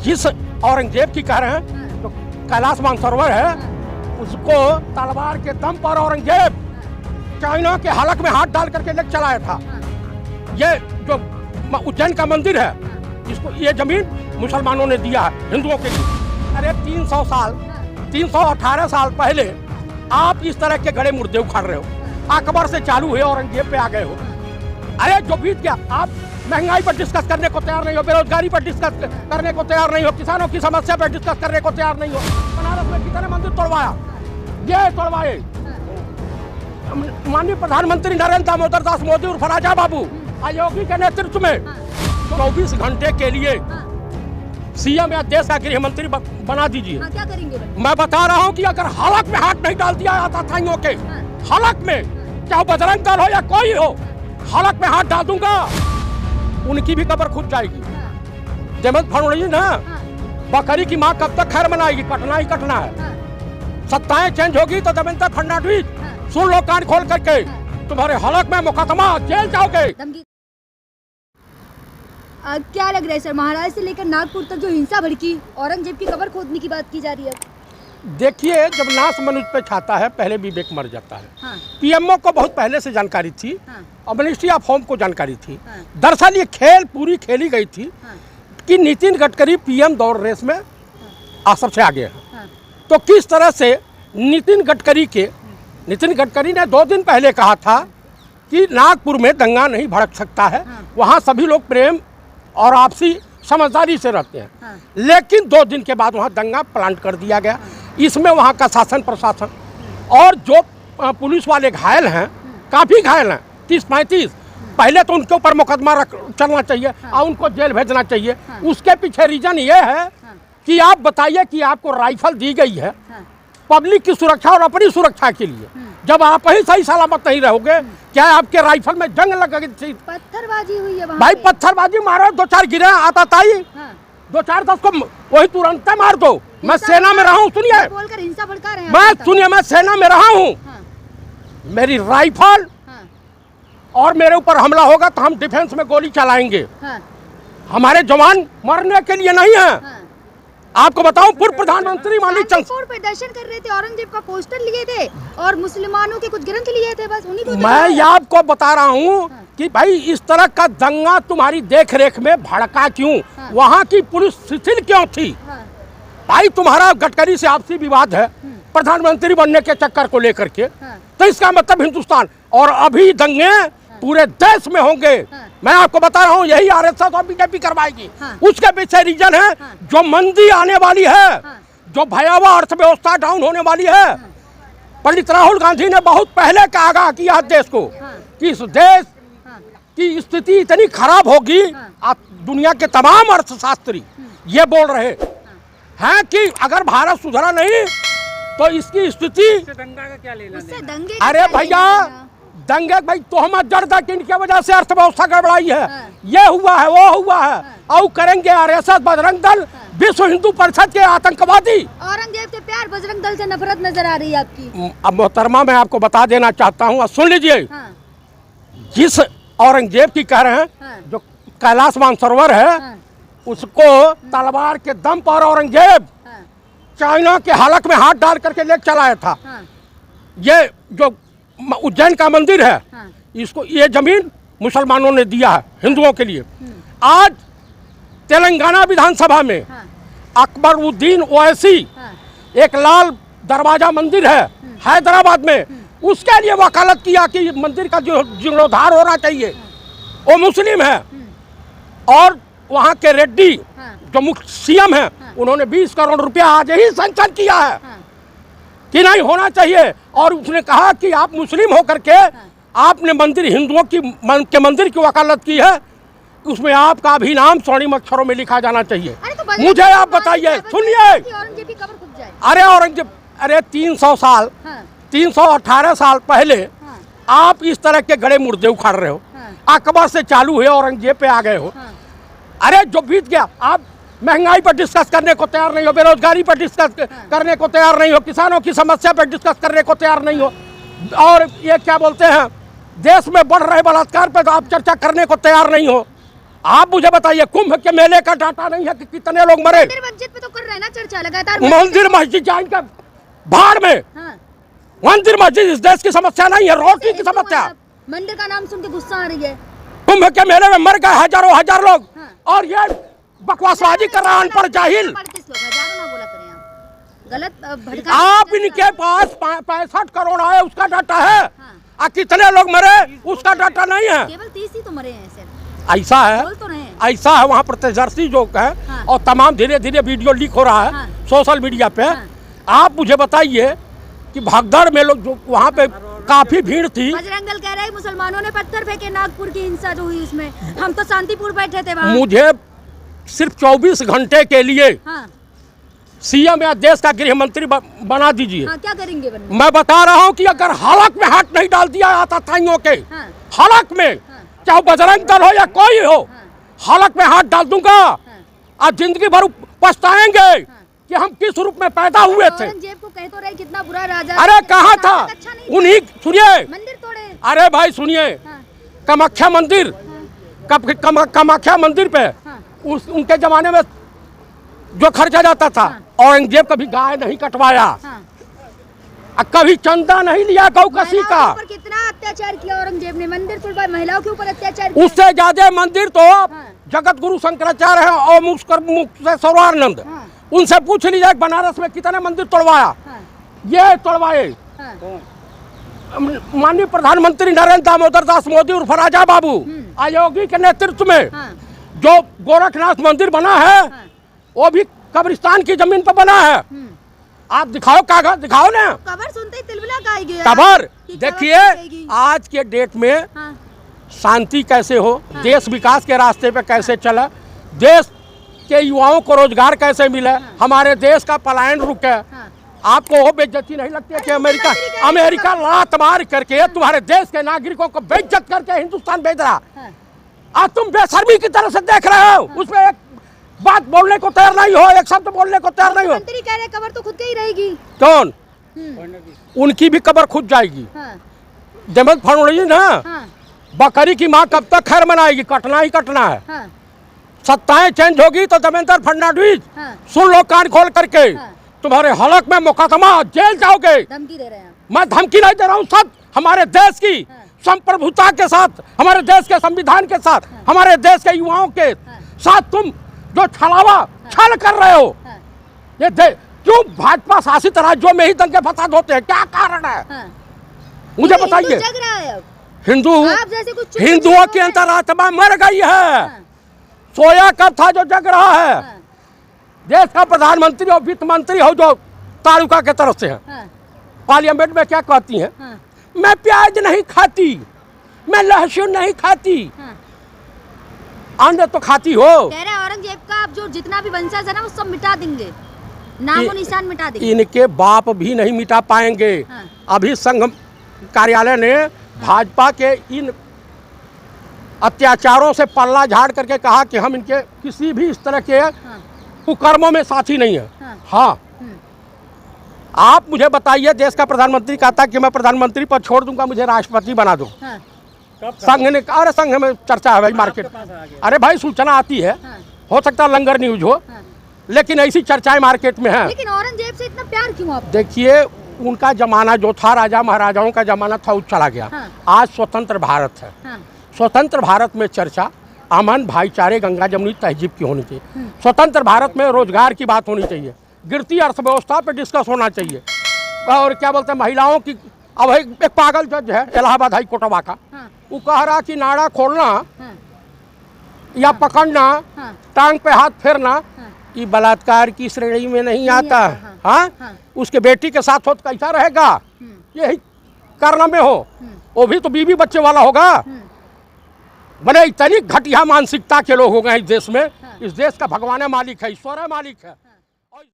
जिस औरंगजेब की कह रहे हैं तो कैलाश मानसरोवर है, उसको तलवार के दम पर औरंगजेब चाइना के हलक में हाथ डाल करके ले चलाया था। ये जो उज्जैन का मंदिर है, इसको ये जमीन मुसलमानों ने दिया है हिंदुओं के लिए। अरे 318 साल पहले आप इस तरह के गड़े मुर्दे उखाड़ रहे हो। अकबर से चालू हुए औरंगजेब पे आ गए हो। अरे जो बीत गया, आप महंगाई पर डिस्कस करने को तैयार नहीं हो, बेरोजगारी पर डिस्कस करने को तैयार नहीं हो, किसानों की समस्या पर डिस्कस करने को तैयार नहीं हो। बनारस में कितने मंदिर तोड़वाया, ये तोड़वाए माननीय प्रधानमंत्री नरेंद्र दामोदर दास मोदी और राजा बाबू आयोगी के नेतृत्व में 24 घंटे के लिए सीएम या देश का गृह मंत्री बना दीजिए। क्या करेंगे? मैं बता रहा हूँ कि अगर हलक में हाथ नहीं डाल दिया जाता थाइयों के, हलक में, चाहे बजरंग दल हो या कोई हो, हलक में हाथ डाल दूंगा, उनकी भी कब्र खुद जाएगी। देवेंद्र फडणवीस ना, बकरी की माँ कब तक खैर मनाएगी? कटना ही कटना है। सत्ताएं चेंज होगी तो देवेंद्र फडणवीस सुन लो कान खोल करके, तुम्हारे हलक में मुकदमा, जेल जाओगे। क्या लग रहा है सर, महाराज से लेकर नागपुर तक जो हिंसा भड़की, औरंगजेब की कब्र खोदने की बात की जा रही है? देखिए, जब नाश मनुष्य पे छाता है, पहले विवेक मर जाता है। हाँ। पीएमओ को बहुत पहले से जानकारी थी। हाँ। और मिनिस्ट्री ऑफ होम को जानकारी थी। हाँ। दरअसल ये खेल पूरी खेली गई थी। हाँ। कि नितिन गडकरी पीएम दौड़ रेस में सबसे आगे है। हाँ। तो किस तरह से नितिन गडकरी ने 2 दिन पहले कहा था कि नागपुर में दंगा नहीं भड़क सकता है। हाँ। वहाँ सभी लोग प्रेम और आपसी समझदारी से रहते हैं। हाँ। लेकिन 2 दिन के बाद वहाँ दंगा प्लांट कर दिया गया। इसमें वहाँ का शासन प्रशासन और जो पुलिस वाले घायल हैं, काफ़ी घायल हैं, 30-35, पहले तो उनके ऊपर मुकदमा चलना चाहिए। हाँ। और उनको जेल भेजना चाहिए। हाँ। उसके पीछे रीजन ये है। हाँ। कि आप बताइए कि आपको राइफल दी गई है। हाँ। पब्लिक की सुरक्षा और अपनी सुरक्षा के लिए। जब आप ही सही सलामत नहीं रहोगे, क्या आपके राइफल में जंग लग गई थी? पत्थरबाजी हुई है वहाँ भाई, पे। पत्थरबाजी मारो, 2-4 गिरे आताताई। हाँ। 2-4-10 को वही तुरंत मार दो। मैं सेना में रहा हूँ, सुनिए, बोलकर हिंसा भड़का रहे हैं। मैं सुनिए, मैं सेना में रहा हूँ। हाँ। मेरी राइफल हाँ। और मेरे ऊपर हमला होगा तो हम डिफेंस में गोली चलाएंगे। हाँ। हमारे जवान मरने के लिए नहीं है। हाँ। आपको बताऊं, पूर्व प्रधानमंत्री माननीय शांतिपूर्ण प्रदर्शन कर रहे थे, औरंगजेब का पोस्टर लिए थे और मुसलमानों के कुछ ग्रंथ लिए थे, बस उन्हीं को। मैं ये आपको बता रहा हूँ कि भाई, इस तरह का दंगा तुम्हारी देख रेख में भड़का क्यों? हाँ। वहाँ की पुलिस शिथिल क्यों थी? हाँ। भाई, तुम्हारा गडकरी से आपसी विवाद है प्रधानमंत्री बनने के चक्कर को लेकर के। हाँ। तो इसका मतलब हिंदुस्तान, और अभी दंगे पूरे देश में होंगे। हाँ। मैं आपको बता रहा हूँ, यही आरएसएस और बीजेपी करवाएगी। हाँ। उसके पीछे रीजन है। हाँ। जो मंदी आने वाली है, हाँ। जो भयावह अर्थव्यवस्था डाउन होने वाली है। पंडित राहुल गांधी ने बहुत पहले का आगाह किया देश को। हाँ। कि इस देश हाँ। की स्थिति इतनी खराब होगी। हाँ। दुनिया के तमाम अर्थशास्त्री ये बोल रहे हैं कि अगर भारत सुधरा नहीं तो इसकी स्थिति। दंगा का क्या लेना उससे देना? दंगे। अरे भैया, दंगे भाई तोहमत जड़ कि इनकी वजह से अर्थव्यवस्था गड़बड़ाई है। हाँ। ये हुआ है, वो हुआ है। हाँ। और करेंगे आरएसएस, बजरंग दल, विश्व हिंदू परिषद के आतंकवादी। औरंगजेब से प्यार, बजरंग दल से नफरत नजर आ रही है आपकी। अब मोहतरमा, मैं आपको बता देना चाहता हूँ, सुन लीजिए। हाँ। जिस औरंगजेब की कह रहे हैं हाँ। जो कैलाश मानसरोवर है, हाँ। उसको तलवार के दम पर औरंगजेब हाँ। चाइना के हलक में हाथ डाल करके ले चलाया था। हाँ। ये जो उज्जैन का मंदिर है, हाँ। इसको ये जमीन मुसलमानों ने दिया है हिंदुओं के लिए। आज तेलंगाना विधानसभा में हाँ। अकबरुद्दीन ओवैसी, हाँ। एक लाल दरवाजा मंदिर है हैदराबाद में, उसके लिए वकालत किया कि मंदिर का जो जीर्णोद्धार होना चाहिए। वो मुस्लिम है। और वहाँ के रेड्डी हाँ। जो मुख्य सीएम है, उन्होंने 20 करोड़ रुपया आज ही सैंक्शन किया है हाँ। कि नहीं होना चाहिए। और उसने कहा कि आप मुस्लिम होकर के आपने मंदिर, हिंदुओं के मंदिर की वकालत की है, उसमें आपका भी नाम स्वर्णिम अक्षरों में लिखा जाना चाहिए। मुझे आप बताइए, सुनिए। औरंगजेब की कब्र खुद जाए। अरे औरंगजेब, अरे 318 साल पहले आप इस तरह के गड़े मुर्दे उखाड़ रहे हो। अकबर से चालू हुए औरंगजेब पे आ गए हो। अरे जो बीत गया, आप महंगाई पर डिस्कस करने को तैयार नहीं हो, बेरोजगारी पर डिस्कस करने को तैयार नहीं हो, किसानों की समस्या पर डिस्कस करने को तैयार नहीं हो, और ये क्या बोलते हैं, देश में बढ़ रहे बलात्कार पर तो आप चर्चा करने को तैयार नहीं हो। आप मुझे बताइए कुंभ के मेले का डाटा नहीं है कि कितने लोग मरे? मंदिर मस्जिद पे तो कर रहे हैं ना चर्चा लगातार। मंदिर मस्जिद जाइन का भाड़ में। हाँ। मंदिर मस्जिद इस देश की समस्या नहीं है, रोटी की समस्या। मंदिर का नाम सुन के गुस्सा आ रही है। कुंभ के मेले में मर गए हजारों हजार लोग। हाँ। और ये बकवासबाजी कर रहा है अनपढ़ जाहिल। हजारों ना बोला करें आप। गलत भड़का। आप इनके पास 65 करोड़ आए उसका डाटा है। हाँ। और कितने लोग मरे उसका डाटा नहीं है। केवल 30 ही तो मरे हैं सर। ऐसा है, बोल तो रहे हैं। ऐसा है वहाँ प्रत्यक्षदर्शी जो है। हाँ। और तमाम धीरे धीरे वीडियो लीक हो रहा है। हाँ। सोशल मीडिया पे। हाँ। आप मुझे बताइए कि भगदड़ में लोग जो वहाँ पे काफी भीड़ थी। बजरंग दल कह रहे हैं मुसलमानों ने पत्थर फेंके नागपुर की हिंसा जो हुई उसमें, हम तो शांतिपूर्ण बैठे थे वहाँ। मुझे सिर्फ 24 घंटे के लिए हाँ। सीएम या देश का गृह मंत्री बना दीजिए। हाँ, क्या करेंगे बनने? मैं बता रहा हूँ कि अगर हलक में हाथ नहीं डाल दिया आतताइयों के, हाँ। हलक में, चाहे बजरंग दल हो या कोई हो, हलक में हाथ डाल दूंगा। आज जिंदगी भर पछताएंगे कि हम किस रूप में पैदा हुए थे। औरंगजेब को कह तो रहे कितना बुरा राजा। अरे कहाँ था अच्छा नहीं उन्हीं, सुनिए मंदिर तोड़े। अरे भाई सुनिए, कामाख्या मंदिर, कामाख्या मंदिर पे उनके जमाने में जो खर्चा जाता था, औरंगजेब कभी गाय नहीं कटवाया, कभी चंदा नहीं लिया गौ कसी का। पर कितना अत्याचार किया औरंगजेब ने, मंदिर तोड़वाए, महिलाओं के ऊपर अत्याचार किया। उससे ज्यादा मंदिर तो जगत गुरु शंकराचार्य है और मुक्तेश्वरानंद, उनसे पूछ लीजिए बनारस में कितने मंदिर तोड़वाया। ये तोड़वाए माननीय प्रधानमंत्री नरेंद्र दामोदर दास मोदी उर्फ राजा बाबू आयोगी के नेतृत्व में जो गोरखनाथ मंदिर बना है वो भी कब्रिस्तान की जमीन पर बना है। आप दिखाओ कागज, दिखाओ ना। कबर सुनते ही तिलमिला का ही गया। कबर देखिए आज के डेट में शांति कैसे हो, देश विकास के रास्ते पे कैसे चला, देश के युवाओं को रोजगार कैसे मिले, हमारे देश का पलायन रुके। आपको वो बेइज्जती नहीं लगती है कि अमेरिका लात मार करके तुम्हारे देश के नागरिकों को बेइज्जत करके हिंदुस्तान भेज रहा। आज तुम बेशर्मी की तरह से देख रहे हो, उसमें एक बात बोलने को तैयार नहीं हो, एक शब्द बोलने को तैयार नहीं हो। मंत्री कह रहे कबर तो खुद के ही रहेगी। कौन? उनकी भी कबर खुद जाएगी। देवेंद्र फडणवीस ना बकरी की माँ कब तक खैर मनाएगी, कटना ही कटना है। सत्ताएं चेंज होगी तो देवेंद्र फडणवीस सुन लो कान खोल करके, तुम्हारे हलक में मुकदमा, जेल जाओगे। धमकी दे रहे हैं? मैं धमकी नहीं दे रहा हूँ, सब हमारे देश की संप्रभुता के साथ, हमारे देश के संविधान के साथ, हमारे देश के युवाओं के साथ तुम जो छल कर रहे हो, ये क्यों भाजपा शासित राज्यों में ही दंगे फसाद होते हैं, क्या कारण है? मुझे बताइए। हिंदुओं की अंतरात्मा मर गई है, सोया कब था जो जग रहा है। देश का प्रधानमंत्री और वित्त मंत्री हो जो तालुका के तरफ से है, पार्लियामेंट में क्या कहती हैं? मैं प्याज नहीं खाती, मैं लहसुन नहीं खाती, अन्य तो खाती हो। कह रहे औरंगजेब का आप जो जितना भी वंशज है ना वो सब मिटा देंगे, नामो निशान मिटा देंगे। इनके बाप भी नहीं मिटा पाएंगे। अभी संघ कार्यालय ने भाजपा के इन अत्याचारों से पल्ला झाड़ करके कहा कि हम इनके किसी भी इस तरह के कुकर्मों में साथी नहीं है। हाँ, आप मुझे बताइए, देश का प्रधानमंत्री कहता कि मैं प्रधानमंत्री पर छोड़ दूंगा, मुझे राष्ट्रपति बना दो। संघ ने, अरे संघ में चर्चा है भाई मार्केट, अरे भाई सूचना आती है, हो सकता है लंगर न्यूज हो, लेकिन ऐसी चर्चाएं मार्केट में है। लेकिन औरंगजेब से इतना प्यार क्यों आप? देखिए उनका जमाना जो था, राजा महाराजाओं का जमाना था, वो चला गया। आज स्वतंत्र भारत है। स्वतंत्र भारत में चर्चा अमन, भाईचारे, गंगा जमुनी तहजीब की होनी चाहिए। स्वतंत्र भारत में रोजगार की बात होनी चाहिए, गिरती अर्थव्यवस्था पे डिस्कस होना चाहिए, और क्या बोलते हैं महिलाओं की। अब एक पागल जज है इलाहाबाद हाई कोर्ट का, वो कह रहा कि नाड़ा खोलना या पकड़ना, टांग पे हाथ फेरना, ये बलात्कार की श्रेणी में नहीं आता। हाँ, उसके बेटी के साथ हो तो कैसा रहेगा? यही करना में हो, वो भी तो बीवी बच्चे वाला होगा। बने इतनी घटिया मानसिकता के लोग हो गए इस देश में। इस देश का भगवान मालिक है, ईश्वर है मालिक है।